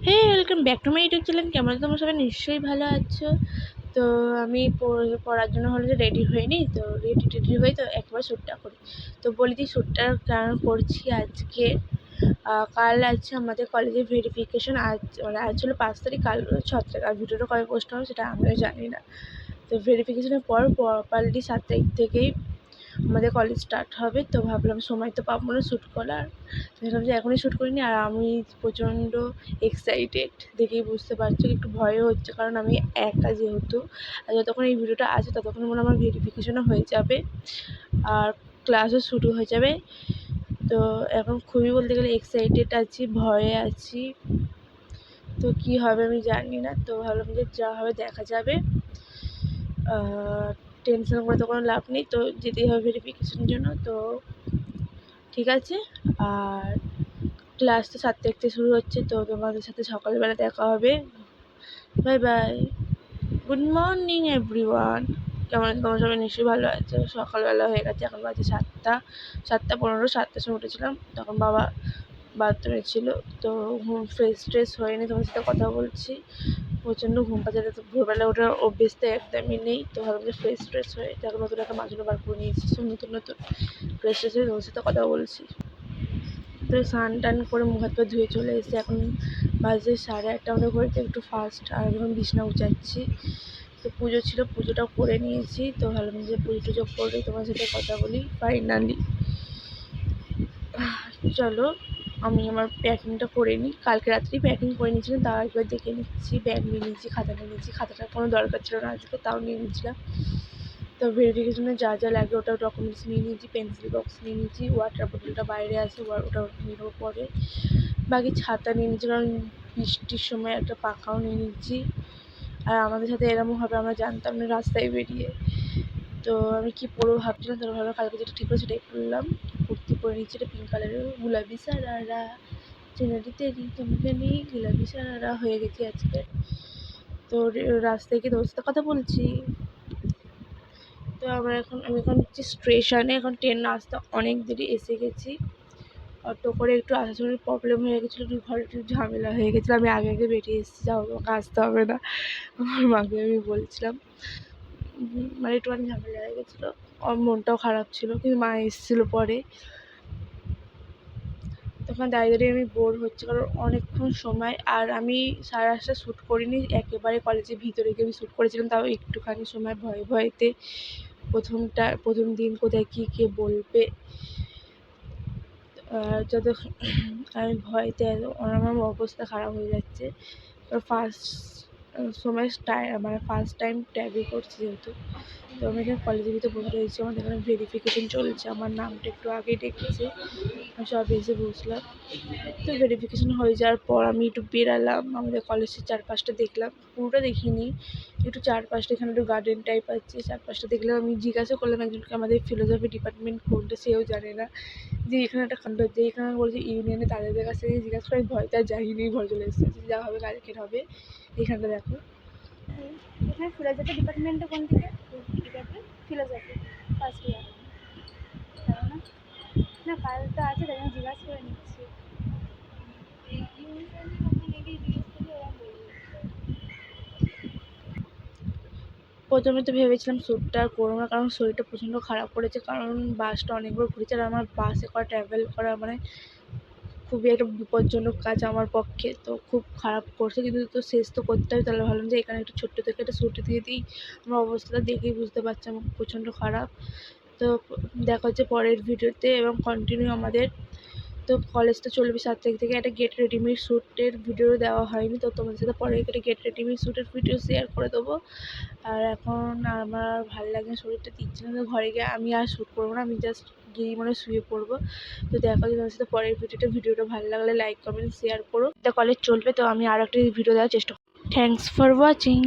Hey welcome back to my YouTube channel. কেমন আছো তোমরা সবাই? নিশ্চয়ই ভালো আছো। তো আমি পড়ার জন্য হলে যে রেডি হইনি, তো রেডি হয়ে তো একবার শ্যুটটা করি। তো বলি দিই শ্যুটটার কারণ করছি আজকে। কাল আছে আমাদের কলেজে ভেরিফিকেশন। মানে আজ হলো 5 তারিখ, কাল 6 তারিখ। আর ভিডিওটা কবে পোস্ট হবে সেটা আমিও জানি না। তো ভেরিফিকেশনের পর প্রপারলি 7 তারিখ থেকেই আমাদের কলেজ স্টার্ট হবে। তো ভাবলাম সময় তো পাবো না শ্যুট করার, তো ভাবলাম যে এখনই শ্যুট করিনি। আর আমি প্রচণ্ড এক্সাইটেড, দেখেই বুঝতে পারছো। একটু ভয়ও হচ্ছে কারণ আমি একা যেহেতু। আর যতক্ষণ এই ভিডিওটা আছে ততক্ষণ মনে হয় আমার ভেরিফিকেশনও হয়ে যাবে আর ক্লাসও শুরু হয়ে যাবে। তো এখন খুবই বলতে গেলে এক্সাইটেড আছি, ভয়ে আছি। তো কী হবে আমি জানি না। তো ভাবলাম যে যা হবে দেখা যাবে, টেনশন করে তো কোনো লাভ নেই। তো যেতেই হবে ভেরিফিকেশনের জন্য। তো ঠিক আছে। আর ক্লাস তো 7 তারিখ থেকে শুরু হচ্ছে। তো তোমাদের সাথে সকালবেলা দেখা হবে। Bye bye. Good morning everyone. কেমন আছো তোমরা সবাই? নিশ্চয়ই ভালো আছো। সকালবেলা হয়ে গেছে, এখন বাজে 7টা 15। 7টার সময় উঠেছিলাম, তখন বাবা বাথরুমে ছিল। তো ফ্রেশ হয়ে নিয়ে তোমার সাথে কথা বলছি। প্রচণ্ড ঘুম পাচ্ছে, তো ভোরবেলা ওঠার অভ্যেস তো একদমই নেই। তো ভাবলাম যে ফ্রেশ হয়ে দেখো নতুন একটা মাছগুলো বার করে নিয়েছি। সব নতুন ফ্রেশ হয়ে তোমার সাথে কথা বলছি। তো স্নান টান করে মুখ হাত পা ধুয়ে চলে এসেছি। এখন বাজে 8:30। আমাদের ঘড়িতে একটু ফাস্ট। আর এখন বিছনা গুছাচ্ছি। তো পুজো ছিল, পুজোটাও করে নিয়েছি। তো ভাবলাম যে পুজো টুজো করে তোমার সাথে কথা বলি ফাইনালি। চলো আমি আমার প্যাকিংটা করে নিই। কালকে রাত্রেই প্যাকিং করে নিয়েছিলাম, তাও একবার দেখে নিচ্ছি। ব্যাগ নিয়ে নিয়েছি, খাতা নিয়ে নিয়েছি। খাতাটার কোনো দরকার ছিল না আজকে, তাও নিয়ে নিয়েছিলাম। তো ভেরিফিকেশনে যা লাগে ওটাও ডকুমেন্টস নিয়ে নিয়েছি। পেন্সিল বক্স নিয়ে নিয়েছি। ওয়াটার বোতলটা বাইরে আছে, ওটা নিয়ে নেবো পরে। বাকি ছাতা নিয়ে নিয়েছি, কারণ বৃষ্টির সময় একটা পাখাও নিয়ে নিয়েছি। আর আমাদের সাথে এরকম হবে আমরা জানতাম না রাস্তায় বেরিয়ে। তো আমি কী পরবো ভাবছিলাম, তারপর ভাবলাম কালকে যেটা ঠিক করে সেটাই পরলাম। কুর্তি পরে নিচ্ছি, এটা পিঙ্ক কালারের। গুলাবি সারারা চেনারি তেরি তোমাকে নেই, গুলাবি সারারা হয়ে গেছি আজকে। তো রাস্তায় গিয়ে তোমার সাথে কথা বলছি। তো আমি এখন হচ্ছে স্টেশনে। এখন ট্রেন আসতে অনেক দেরি, এসে গেছি। অটো করে একটু আসার সময় প্রবলেম হয়ে গেছিলো, একটু ঘরে একটু ঝামেলা হয়ে গেছিলো। আমি আগে বেরিয়ে এসেছি, যাও তোমাকে আসতে হবে না, আমার মাকে আমি বলছিলাম। মানে একটুখানি ঝামেলা হয়ে গেছিলো, আমার মনটাও খারাপ ছিল। কিন্তু মা এসেছিলো পরে। তখন দাঁড়িয়ে আমি বোর হচ্ছি, কারণ অনেকক্ষণ সময়। আর আমি 8:30 শ্যুট করিনি, একেবারে কলেজের ভিতরে গিয়ে আমি শ্যুট করেছিলাম, তাও একটুখানি সময় ভয়েতে। প্রথম দিন কোথায় কী কে বলবে, যত আমি ভয়তে আমার অবস্থা খারাপ হয়ে যাচ্ছে। ফার্স্ট মানে ফার্স্ট টাইম ট্যাগি করছি যেহেতু। তো আমি এখানে কলেজের ভিতরে বসে রয়েছি, আমাদের এখানে ভেরিফিকেশন চলছে। আমার নামটা একটু আগেই ডেকেছে, আমি সব এসে বসলাম। তো ভেরিফিকেশন হয়ে যাওয়ার পর আমি একটু বেরালাম, আমাদের কলেজের চারপাশটা দেখলাম। পুরোটা দেখিনি, একটু চারপাশটা, এখানে একটু গার্ডেন টাইপ আছে, চারপাশটা দেখলাম। আমি জিজ্ঞাসা করলাম একজনকে, আমাদের ফিলোসফি ডিপার্টমেন্ট কোনটা, সেও জানে না। যে এখানে একটা কাণ্ড হচ্ছে, এখানে বলছে ইউনিয়নে, তাদের কাছ থেকে জিজ্ঞাসা করে ভয়টা যাইনি, ঘর চলে এসেছে। যা হবে কালকের হবে। এখানটা দেখো, এখানে ফিলোসফি ডিপার্টমেন্টে কোন দিকে? Department philosophy first year. না না, কাল তো আছে, তাই জন্য জিজ্ঞাসা করে নিচ্ছি। প্রথমে তো ভেবেছিলাম শ্যুটটা আর করবো না, কারণ শরীরটা প্রচণ্ড খারাপ করেছে। কারণ বাসটা অনেকবার ঘুরেছে, আর আমার বাসে ট্রাভেল করা মানে খুবই একটা বিপজ্জনক কাজ আমার পক্ষে। তো খুব খারাপ করছে, কিন্তু তো শেষ তো করতে হবে। তাহলে ভাবলাম যে এখানে একটু ছোট্ট থেকে একটা শ্যুট দিয়ে দিই। আমার অবস্থাটা দেখেই বুঝতে পারছি আমার প্রচণ্ড খারাপ। তো দেখা হচ্ছে পরের ভিডিওতে, এবং কন্টিনিউ আমাদের তো কলেজটা চলবে 7 তারিখ থেকে। একটা গেট রেডিমেড শ্যুটের ভিডিও দেওয়া হয়নি, তো তোমাদের সাথে পরে একটা গেট রেডিমেড শ্যুটের ভিডিও শেয়ার করে দেবো। আর এখন আমার ভালো লাগে না, শরীরটা দিচ্ছে না। তো ঘরে গিয়ে আমি আর শ্যুট করবো না, আমি জাস্ট গিয়েই মনে শুয়ে পড়বো। তো দেখা হচ্ছে তোমাদের সাথে পরের ভিডিওটা ভালো লাগলে লাইক কমেন্ট শেয়ার করো। এটা কলেজ চলবে, তো আমি আরও একটা ভিডিও দেওয়ার চেষ্টা করব। Thanks for watching.